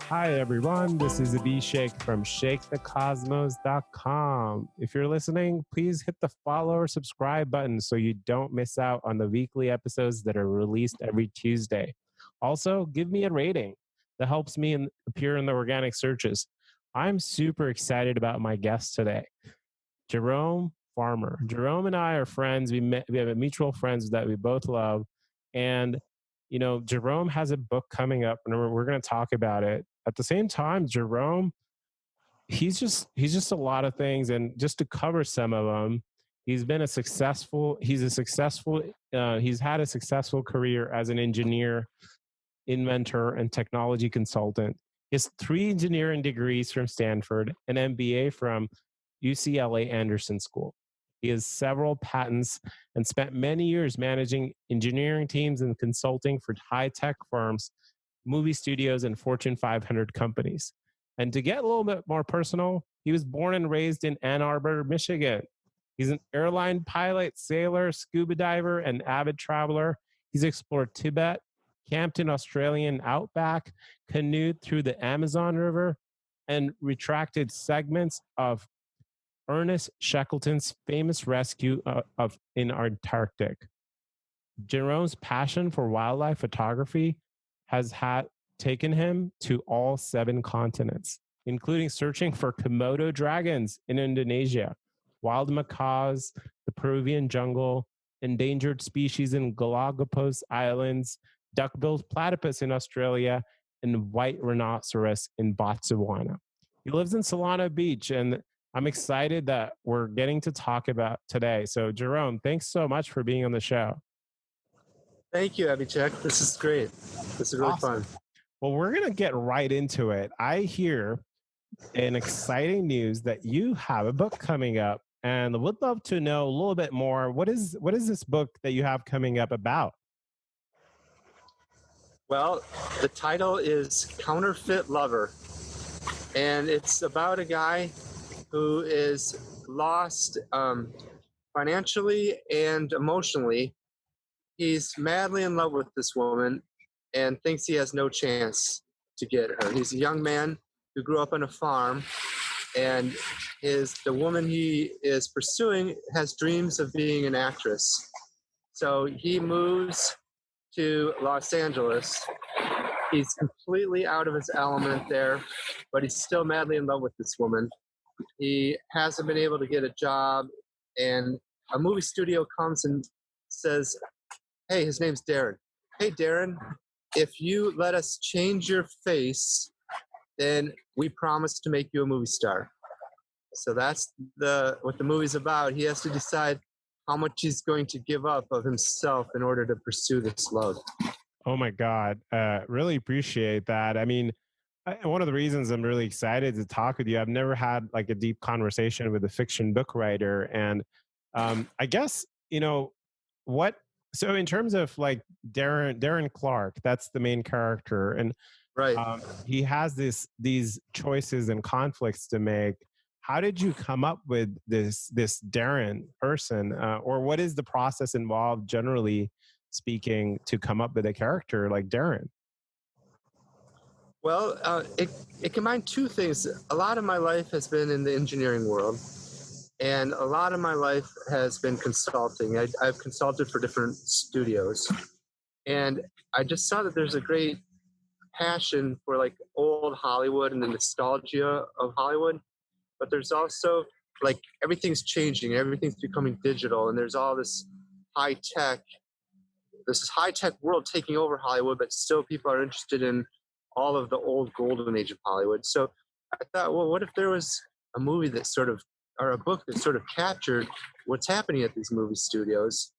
Hi, everyone. This is Abhishek from ShakeTheCosmos.com. If you're listening, please hit the follow or subscribe button so you don't miss out on the weekly episodes that are released every Tuesday. Also, give me a rating. That helps me appear in the organic searches. I'm super excited about my guest today, Jerome Farmer. Jerome and I are friends. We have mutual friends that we both love. And Jerome has a book coming up, and we're going to talk about it. At the same time, Jerome, he's just a lot of things, and just to cover some of them, he's had a successful career as an engineer, inventor, and technology consultant. He has 3 engineering degrees from Stanford, an MBA from UCLA Anderson School. He has several patents and spent many years managing engineering teams and consulting for high-tech firms, movie studios, and Fortune 500 companies. And to get a little bit more personal, he was born and raised in Ann Arbor, Michigan. He's an airline pilot, sailor, scuba diver, and avid traveler. He's explored Tibet, camped in Australian outback, canoed through the Amazon River, and retracted segments of Ernest Shackleton's famous rescue in Antarctic. Jerome's passion for wildlife photography has taken him to all 7 continents, including searching for Komodo dragons in Indonesia, wild macaws, the Peruvian jungle, endangered species in Galapagos Islands, duck-billed platypus in Australia, and white rhinoceros in Botswana. He lives in Solana Beach, and I'm excited that we're getting to talk about today. So, Jerome, thanks so much for being on the show. Thank you, Abhishek. This is great. This is really Awesome. fun. Well, we're going to get right into it. I hear an exciting news that you have a book coming up, and would love to know a little bit more. What is this book that you have coming up about? Well, the title is Counterfeit Lover, and it's about a guy who is lost financially and emotionally. He's madly in love with this woman and thinks he has no chance to get her. He's a young man who grew up on a farm, and the woman he is pursuing has dreams of being an actress. So he moves to Los Angeles. He's completely out of his element there, but he's still madly in love with this woman. He hasn't been able to get a job, and a movie studio comes and says, hey, his name's Darren. Hey, Darren, if you let us change your face, then we promise to make you a movie star. So that's what the movie's about. He has to decide how much he's going to give up of himself in order to pursue this love. Oh my God. Really appreciate that. I mean, one of the reasons I'm really excited to talk with you, I've never had like a deep conversation with a fiction book writer. And I guess, so in terms of like Darren Clark, that's the main character. And right. He has these choices and conflicts to make. How did you come up with this Darren person, or what is the process involved, generally speaking, to come up with a character like Darren? Well, it combined 2 things. A lot of my life has been in the engineering world, and a lot of my life has been consulting. I've consulted for different studios, and I just saw that there's a great passion for like old Hollywood and the nostalgia of Hollywood, but there's also like everything's changing, everything's becoming digital, and there's all this high tech world taking over Hollywood, but still people are interested in all of the old golden age of Hollywood. So I thought, well, what if there was a movie that or a book that sort of captured what's happening at these movie studios?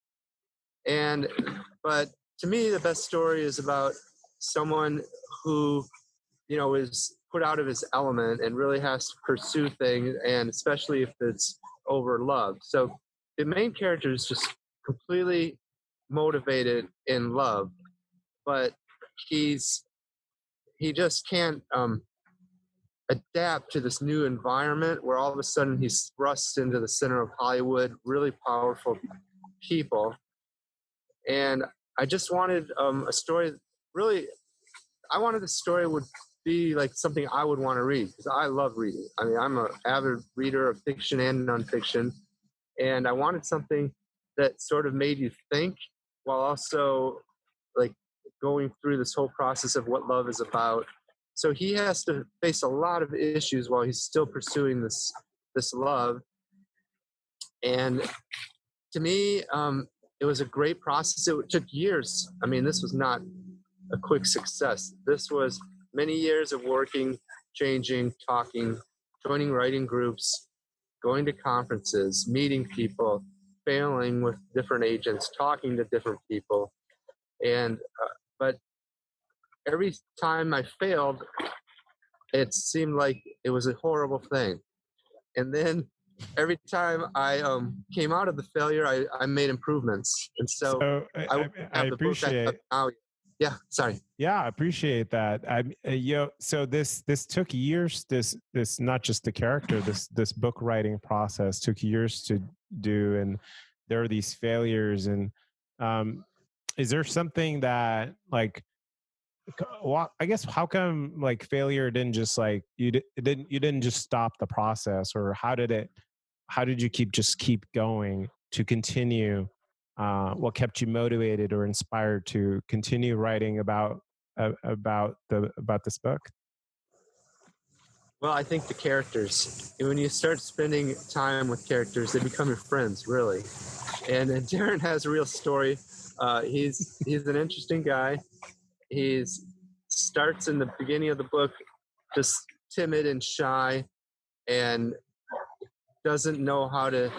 But to me, the best story is about someone who, is put out of his element and really has to pursue things, and especially if it's over love. So the main character is just completely motivated in love, but he just can't adapt to this new environment where all of a sudden he's thrust into the center of Hollywood, really powerful people. And I just wanted a story, really, I wanted the story would be like something I would want to read, because I love reading. I mean, I'm an avid reader of fiction and nonfiction, and I wanted something that sort of made you think while also like going through this whole process of what love is about. So he has to face a lot of issues while he's still pursuing this love. And to me, it was a great process. It took years. I mean, this was not a quick success. This was many years of working, changing, talking, joining writing groups, going to conferences, meeting people, failing with different agents, talking to different people. And but every time I failed, it seemed like it was a horrible thing. And then every time I came out of the failure, I made improvements. And so I would I have the book I have appreciate. now. Yeah, sorry. Yeah, I appreciate that. So this took years. This not just the character. This book writing process took years to do, and there are these failures. And is there something that like? Well, I guess how come like failure didn't just like you didn't just stop the process, or how did it? How did you keep going to continue? What kept you motivated or inspired to continue writing about this book? Well, I think the characters. When you start spending time with characters, they become your friends, really. And Darren has a real story. He's an interesting guy. He starts in the beginning of the book just timid and shy, and doesn't know how to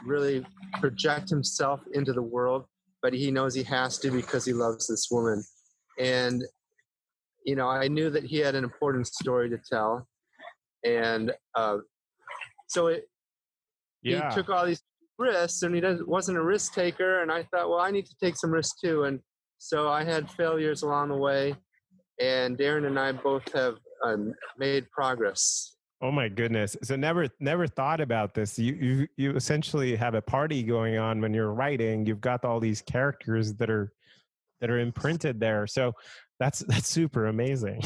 really project himself into the world, but he knows he has to because he loves this woman. And I knew that he had an important story to tell, and so he took all these risks, and he wasn't a risk taker. And I thought, well, I need to take some risks too. And so I had failures along the way, and Darren and I both have made progress. Oh my goodness! So never thought about this. You essentially have a party going on when you're writing. You've got all these characters that are imprinted there. So that's super amazing.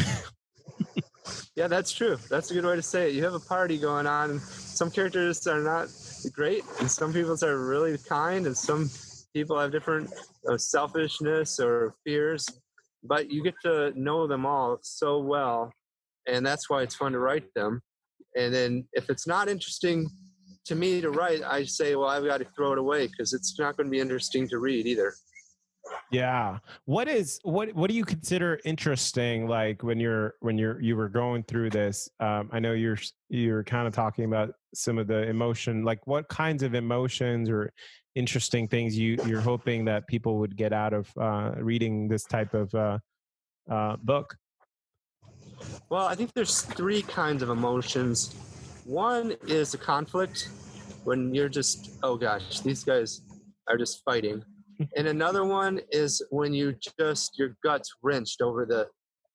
Yeah, that's true. That's a good way to say it. You have a party going on, and some characters are not great, and some people are really kind, and some people have different selfishness or fears, but you get to know them all so well, and that's why it's fun to write them. And then if it's not interesting to me to write, I say, well, I've got to throw it away because it's not going to be interesting to read either. Yeah. What do you consider interesting? Like when you were going through this, I know you're kind of talking about some of the emotion, like what kinds of emotions or interesting things you're hoping that people would get out of reading this type of book. Well, I think there's three kinds of emotions. One is a conflict, when you're just, oh gosh, these guys are just fighting. And another one is when your gut's wrenched over the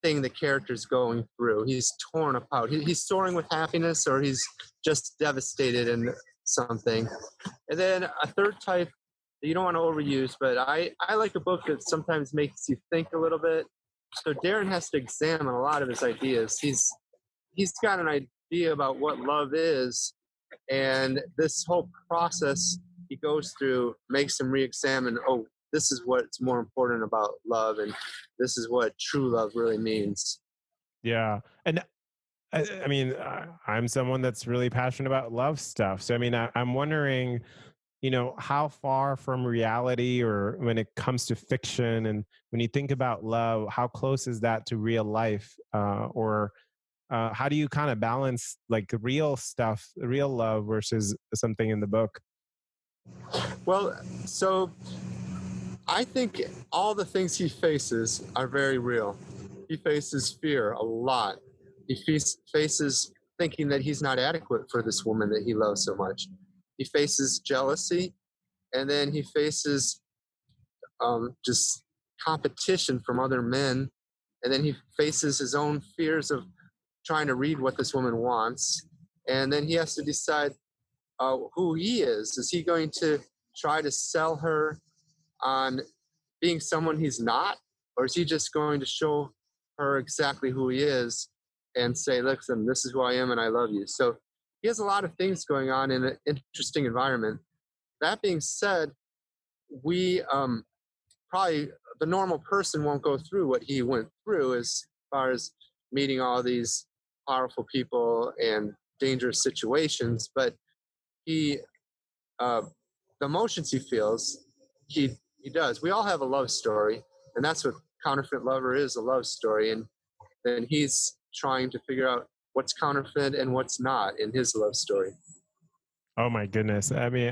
thing the character's going through. He's torn apart. He's soaring with happiness, or he's just devastated in something. And then a third type that you don't want to overuse, but I like a book that sometimes makes you think a little bit. So Darren has to examine a lot of his ideas. He's got an idea about what love is, and this whole process he goes through makes him re-examine, oh, this is what's more important about love, and this is what true love really means. Yeah. And I mean, I'm someone that's really passionate about love stuff. So, I mean, I'm wondering, how far from reality, or when it comes to fiction, and when you think about love, how close is that to real life? Or how do you kind of balance like real stuff, real love versus something in the book? Well, so I think all the things he faces are very real. He faces fear a lot. He faces thinking that he's not adequate for this woman that he loves so much. He faces jealousy, and then he faces just competition from other men, and then he faces his own fears of trying to read what this woman wants, and then he has to decide who he is. Is he going to try to sell her on being someone he's not, or is he just going to show her exactly who he is? and say, listen, this is who I am and I love you. So he has a lot of things going on in an interesting environment. That being said, we probably the normal person won't go through what he went through as far as meeting all these powerful people and dangerous situations. But he, uh, the emotions he feels, he does. We all have a love story, and that's what Counterfeit Lover is, a love story. And then he's trying to figure out what's counterfeit and what's not in his love story. Oh my goodness. I mean,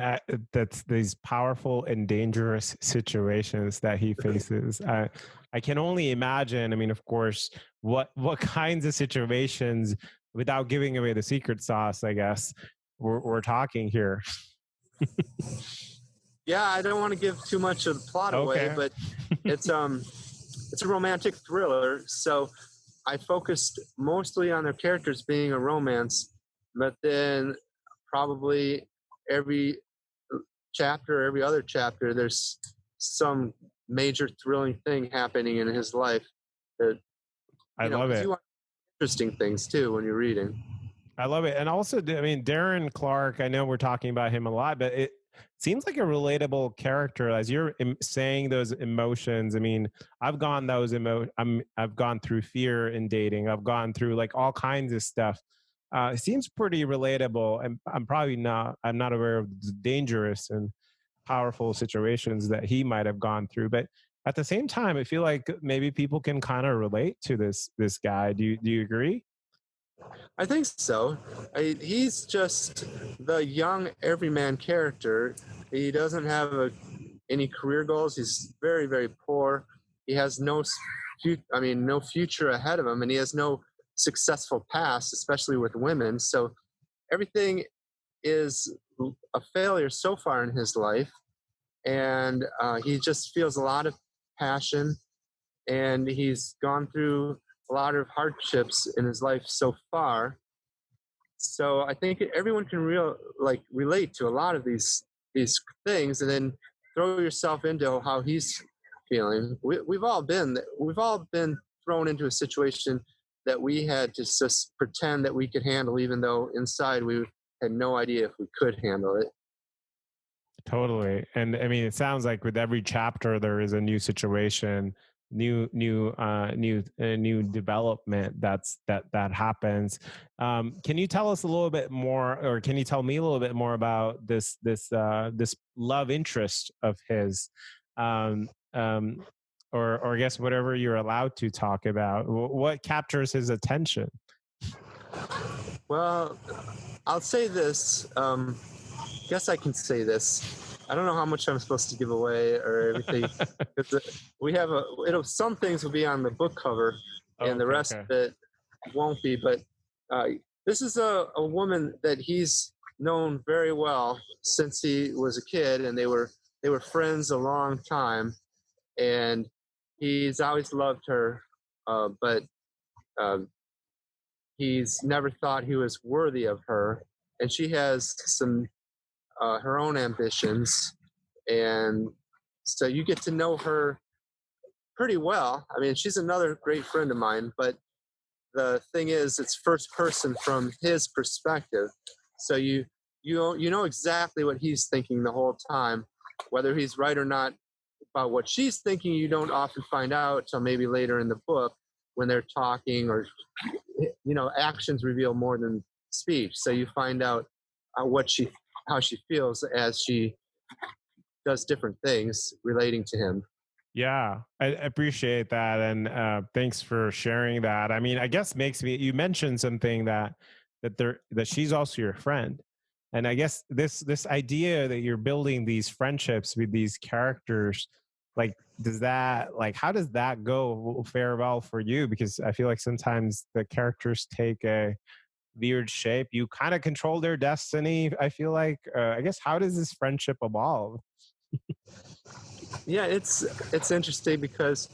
that's these powerful and dangerous situations that he faces. I can only imagine, I mean, of course, what kinds of situations, without giving away the secret sauce, I guess, we're talking here. Yeah, I don't want to give too much of the plot away, but it's a romantic thriller. So I focused mostly on their characters being a romance, but then probably every chapter, every other chapter, there's some major thrilling thing happening in his life. That I love it. You want interesting things too when you're reading. I love it. And also, I mean, Darren Clark, I know we're talking about him a lot, but it seems like a relatable character as you're saying those emotions. I mean, I've gone I've gone through fear in dating. I've gone through like all kinds of stuff. It seems pretty relatable, and I'm not aware of the dangerous and powerful situations that he might have gone through. But at the same time, I feel like maybe people can kind of relate to this guy. Do you agree? I think so. He's just the young everyman character. He doesn't have any career goals. He's very, very poor. He has no future ahead of him, and he has no successful past, especially with women. So everything is a failure so far in his life, and he just feels a lot of passion, and he's gone through a lot of hardships in his life so far. So I think everyone can relate to a lot of these things, and then throw yourself into how he's feeling. We've all been thrown into a situation that we had to just pretend that we could handle, even though inside we had no idea if we could handle it. Totally. And I mean, it sounds like with every chapter, there is a new situation, new development that happens. Can you tell us a little bit more, or can you tell me a little bit more about this love interest of his, or I guess whatever you're allowed to talk about? What captures his attention? Well, I'll say this. Guess I can say this. I don't know how much I'm supposed to give away or everything. We have some things will be on the book cover, and the rest of it won't be. But this is a woman that he's known very well since he was a kid, and they were friends a long time, and he's always loved her, but he's never thought he was worthy of her, and she has some her own ambitions, and so you get to know her pretty well. I mean, she's another great friend of mine, but the thing is, it's first person from his perspective, so you know exactly what he's thinking the whole time. Whether he's right or not about what she's thinking, you don't often find out until maybe later in the book when they're talking, or actions reveal more than speech. So you find out how she feels as she does different things relating to him. Yeah, I appreciate that. And thanks for sharing that. I mean, I guess you mentioned something that she's also your friend. And I guess this idea that you're building these friendships with these characters, like, how does that go farewell for you? Because I feel like sometimes the characters take a weird shape. You kind of control their destiny, I feel like. I guess, how does this friendship evolve? Yeah, it's interesting because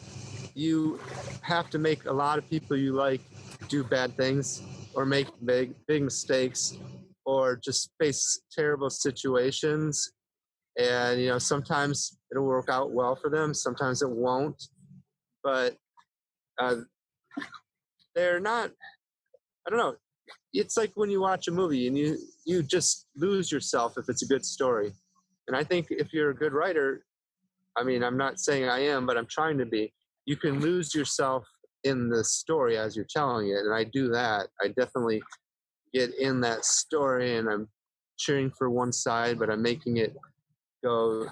you have to make a lot of people you like do bad things, or make big mistakes, or just face terrible situations. And sometimes it'll work out well for them, sometimes it won't. But they're not I don't know. It's like when you watch a movie and you just lose yourself if it's a good story. And I think if you're a good writer, I mean, I'm not saying I am, but I'm trying to be. You can lose yourself in the story as you're telling it, and I do that. I definitely get in that story, and I'm cheering for one side, but I'm making it go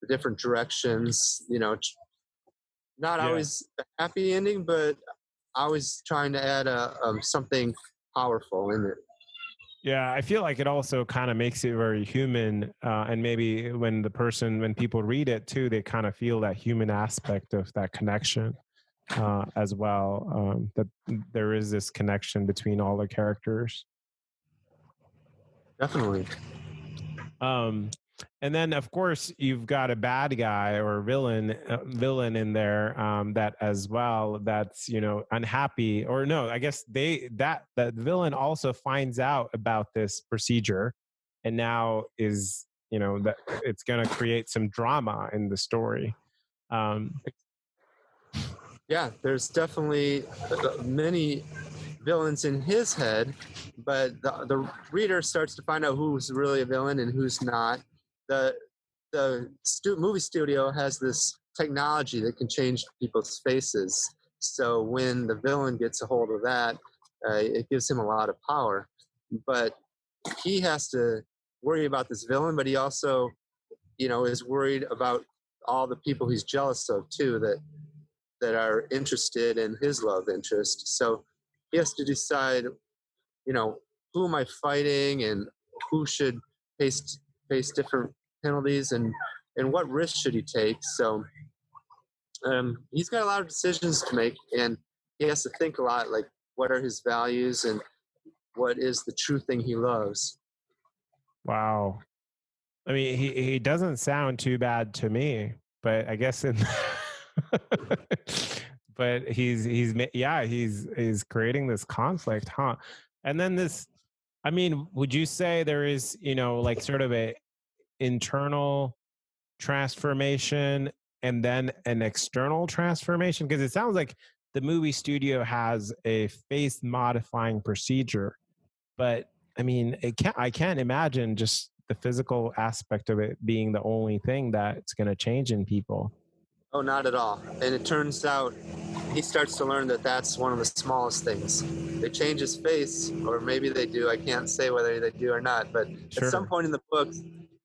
different directions. You know, not Yeah. always a happy ending, but always trying to add something powerful in it. Yeah, I feel like it also kind of makes it very human, and maybe when people read it too, they kind of feel that human aspect of that connection as well. That there is this connection between all the characters. Definitely. Um, and then, of course, you've got a bad guy or villain in there that as well. That's unhappy, or no, I guess that villain also finds out about this procedure, and now is that it's going to create some drama in the story. Yeah, there's definitely many villains in his head, but the reader starts to find out who's really a villain and who's not. The movie studio has this technology that can change people's faces. So when the villain gets a hold of that, it gives him a lot of power. But he has to worry about this villain, but he also, is worried about all the people he's jealous of too, that are interested in his love interest. So he has to decide, who am I fighting and who should face different penalties and what risk should he take. So he's got a lot of decisions to make, and he has to think a lot, like what are his values and what is the true thing he loves. Wow. I mean, he doesn't sound too bad to me, but I guess but he's creating this conflict, huh? And then I mean, would you say there is, like sort of a internal transformation and then an external transformation? Because it sounds like the movie studio has a face modifying procedure, but I mean, I can't imagine just the physical aspect of it being the only thing that's going to change in people. Oh, not at all. And it turns out he starts to learn that that's one of the smallest things. They change his face, or maybe they do. I can't say whether they do or not. But at some Sure. point in the book,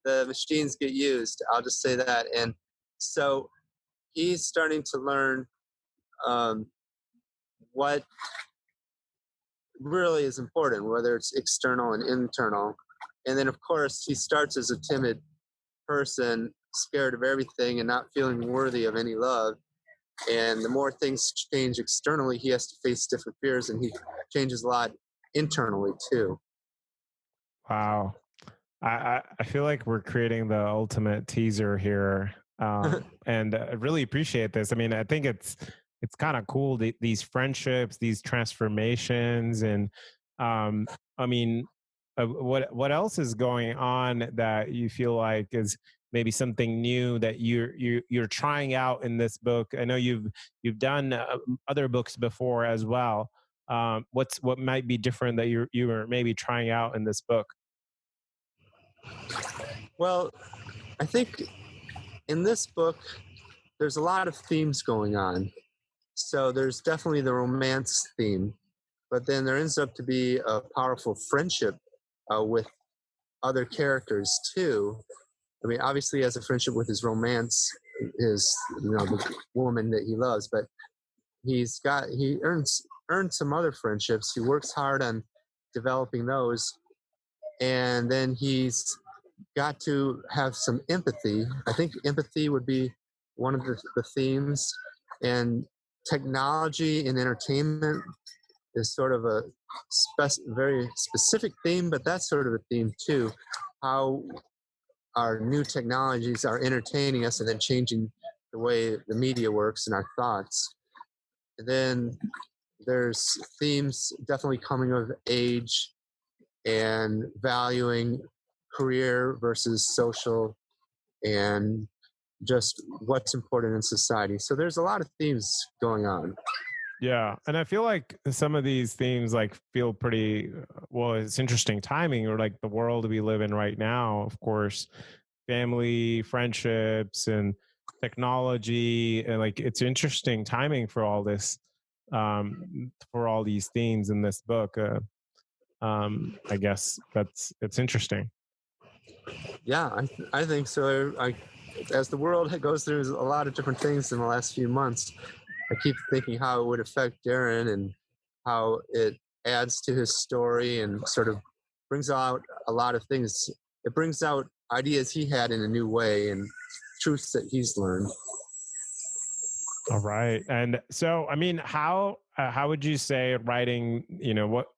the machines get used. I'll just say that. And so he's starting to learn um, what really is important, whether it's external and internal. And then, of course, he starts as a timid person, scared of everything and not feeling worthy of any love. And the more things change externally, he has to face different fears, and he changes a lot internally too. Wow. I feel like we're creating the ultimate teaser here, and I really appreciate this. I mean, I think it's kind of cool, these friendships, these transformations, and I mean, what else is going on that you feel like is maybe something new that you're trying out in this book? I know you've done other books before as well. What might be different that you're maybe trying out in this book? Well, I think in this book, there's a lot of themes going on. So there's definitely the romance theme, but then there ends up to be a powerful friendship with other characters too. I mean, obviously, he has a friendship with his romance, the woman that he loves, but he earned some other friendships. He works hard on developing those, and then he's got to have some empathy. I think empathy would be one of the themes, and technology and entertainment is sort of a very specific theme, but that's sort of a theme too. How our new technologies are entertaining us and then changing the way the media works and our thoughts. And then there's themes definitely coming of age and valuing career versus social and just what's important in society. So there's a lot of themes going on. Yeah. And I feel like some of these themes like feel pretty well, it's interesting timing, or like the world we live in right now, of course, family, friendships, and technology. And like it's interesting timing for all this, for all these themes in this book. I guess it's interesting. Yeah, I think so. As the world goes through a lot of different things in the last few months, I keep thinking how it would affect Darren and how it adds to his story and sort of brings out a lot of things. It brings out ideas he had in a new way and truths that he's learned. All right. And so, I mean, how would you say writing,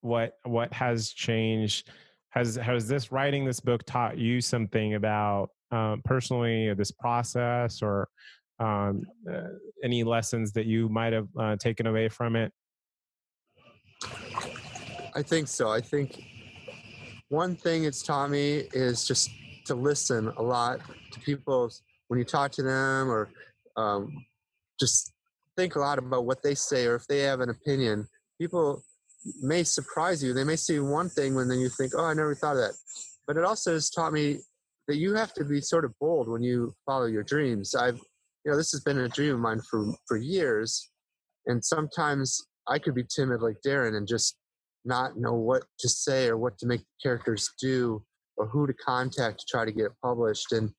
what has changed? Has this writing this book taught you something about personally, or this process, or um, uh, any lessons that you might have taken away from it? I think so. I think one thing it's taught me is just to listen a lot to people when you talk to them, or um, just think a lot about what they say, or if they have an opinion. People may surprise you. They may see one thing when then you think, oh, I never thought of that. But it also has taught me that you have to be sort of bold when you follow your dreams. This has been a dream of mine for years, and sometimes I could be timid like Darren and just not know what to say or what to make the characters do or who to contact to try to get it published. And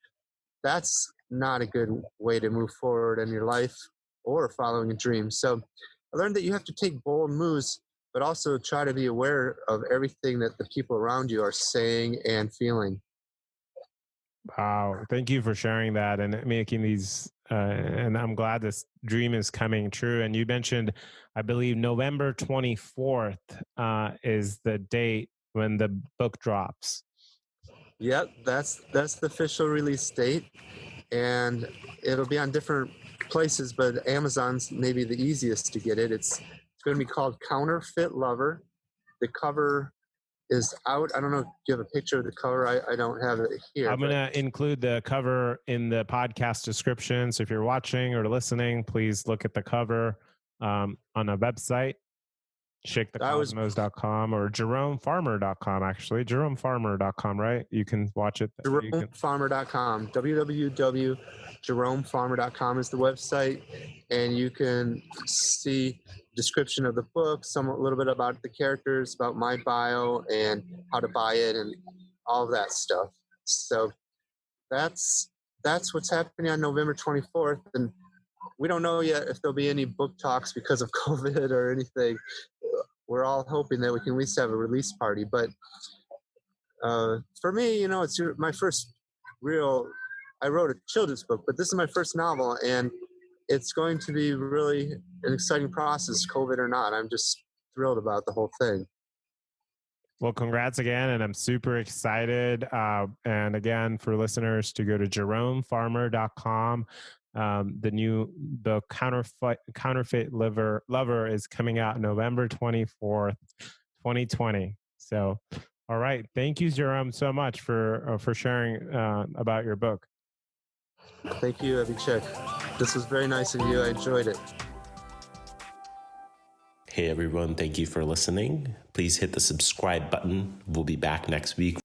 that's not a good way to move forward in your life or following a dream. So I learned that you have to take bold moves, but also try to be aware of everything that the people around you are saying and feeling. Wow. Thank you for sharing that and making these. And I'm glad this dream is coming true. And you mentioned, I believe, November 24th is the date when the book drops. Yep, that's the official release date, and it'll be on different places, but Amazon's maybe the easiest to get it. It's going to be called Counterfeit Lover. The cover is out. I don't know if you have a picture of the cover. I don't have it here. I'm going to include the cover in the podcast description. So if you're watching or listening, please look at the cover on a website, shakethecosmos.com or jeromefarmer.com, actually. jeromefarmer.com, right? You can watch it. jeromefarmer.com. www.jeromefarmer.com is the website, and you can see description of the book, a little bit about the characters, about my bio, and how to buy it, and all of that stuff. So that's what's happening on November 24th, and we don't know yet if there'll be any book talks because of COVID or anything. We're all hoping that we can at least have a release party, but for me, it's my first real. I wrote a children's book, but this is my first novel, and it's going to be really an exciting process, COVID or not. I'm just thrilled about the whole thing. Well, congrats again, and I'm super excited. And again, for listeners to go to jeromefarmer.com. The new book, Counterfeit Lover, is coming out November 24th, 2020. So, all right. Thank you, Jerome, so much for sharing about your book. Thank you, Avichek. This was very nice of you. I enjoyed it. Hey everyone, thank you for listening. Please hit the subscribe button. We'll be back next week